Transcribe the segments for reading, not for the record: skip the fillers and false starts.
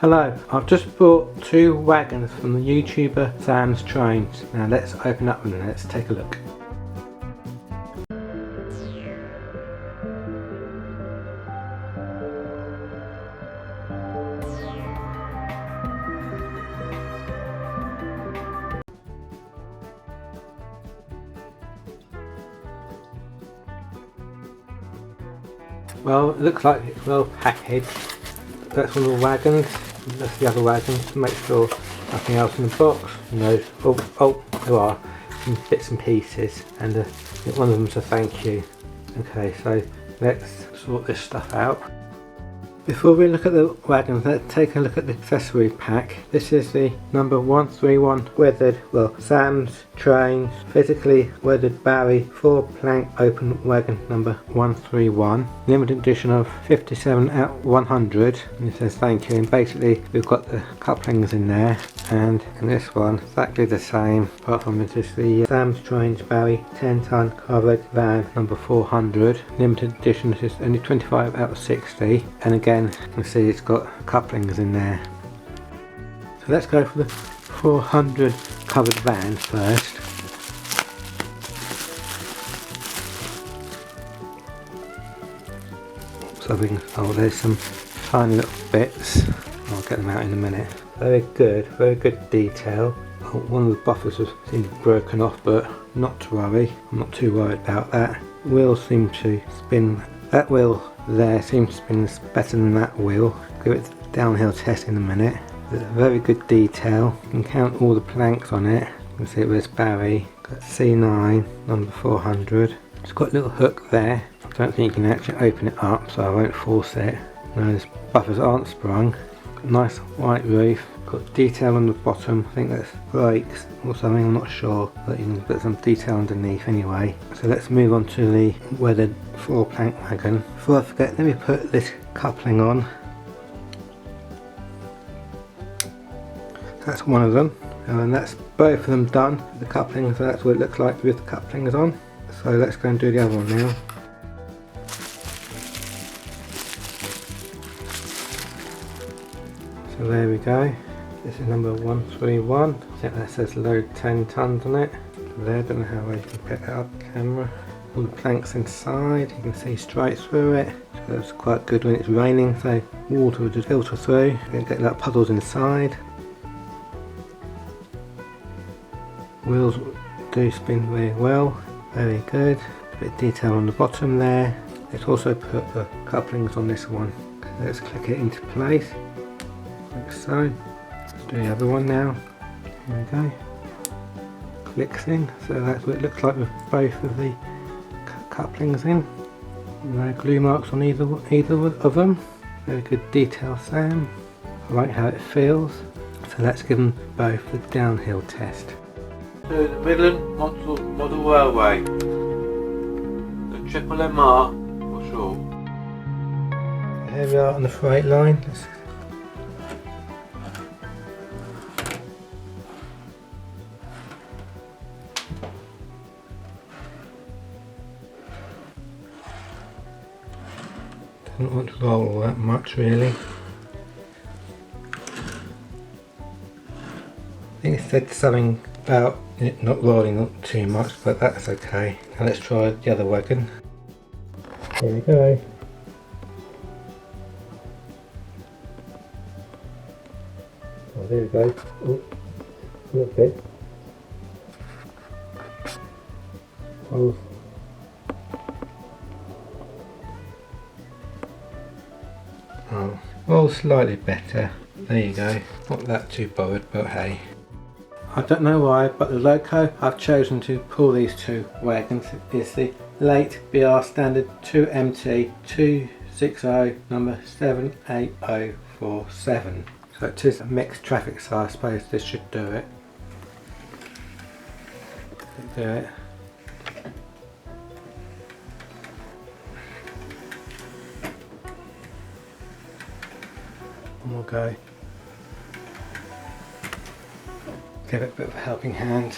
Hello, I've just bought two wagons from the YouTuber Sam's Trains. Now let's open up and let's take a look. Well, it looks like it's well packaged. That's one of the wagons. That's the other wagon, to make sure nothing else in the box. No, oh, there are some bits and pieces, and one of them's a thank you. Okay, so let's sort this stuff out. Before we look at the wagons, let's take a look at the accessory pack. This is the number 131 weathered, Sam's Trains physically weathered Barry 4-plank open wagon number 131. Limited edition of 57 out 100. And it says thank you, and basically we've got the couplings in there, and in this one exactly the same, apart from this is the Sam's Trains Barry 10-ton covered van number 400. Limited edition, this is only 25 out of 60, and again you can see it's got couplings in there. So let's go for the 400 covered van first. So we can, there's some tiny little bits. I'll get them out in a minute. Very good detail. One of the buffers seems broken off, but not to worry. I'm not too worried about that. Wheels seem to spin. That wheel there seems to spin better than that wheel. Give it a downhill test in a minute. There's very good detail. You can count all the planks on it. You can see it was Barry. Got C9 number 400. It's got a little hook there. I don't think you can actually open it up, so I won't force it. No, the buffers aren't sprung. Got a nice white roof. Got detail on the bottom. I think that's brakes or something, I'm not sure, but you can put some detail underneath anyway. So let's move on to the weathered 4-plank wagon. Before I forget, let me put this coupling on. That's one of them, and that's both of them done. The couplings, so that's what it looks like with the couplings on. So let's go and do the other one now. So there we go. This is number 131. I think that says load 10 tons on it. There, don't know how well you can pick that up camera. All the planks inside, you can see straight through it. So it's quite good when it's raining, so water will just filter through. You don't get like puddles inside. Wheels do spin very well, very good. A bit of detail on the bottom there. Let's also put the couplings on this one. Let's click it into place, like so. Let's do the other one now. Here we go. Clicks in, so that's what it looks like with both of the couplings in. No glue marks on either of them. Very good detail, Sam. I like how it feels. So let's give them both the downhill test. To the Midland Model Railway, the Triple MR for sure. Here we are on the freight line. Don't want to roll that much really. I think it said something about it not rolling up too much, but that's okay. Now let's try the other wagon. Here we go. Oh, there we go. Oh, a little bit. Oh, slightly better. There you go. Not that too bothered, but hey. I don't know why, but the loco I've chosen to pull these two wagons is the late BR Standard 2MT 260 number 78047. So it is a mixed traffic, so I suppose this should do it. Do it. One more go. Give it a bit of a helping hand.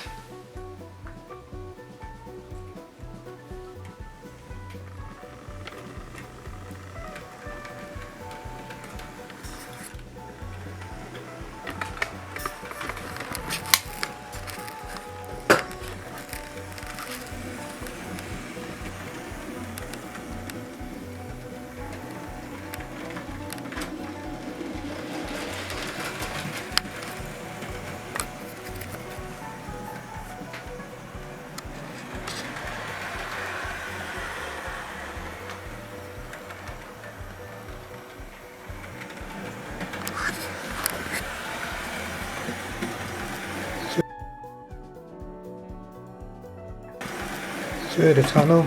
through the tunnel.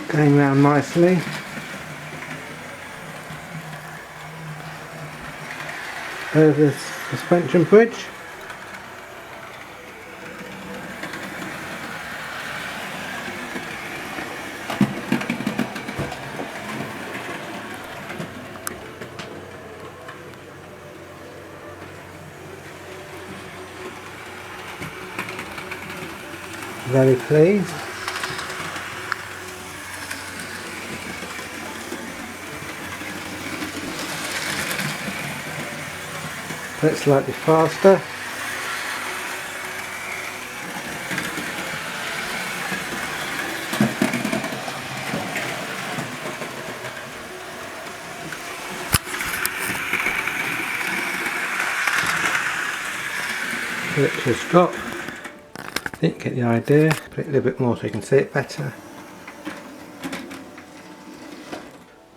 Going round nicely. Over the suspension bridge. Very pleased. It's slightly faster. Put it to a stop. Didn't get the idea. Put it a little bit more so you can see it better.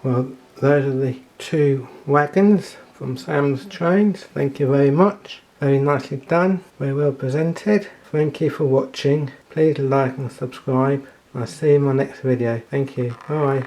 Well, those are the two wagons from Sam's Trains. Thank you very much. Very nicely done. Very well presented. Thank you for watching. Please like and subscribe. I'll see you in my next video. Thank you. Bye.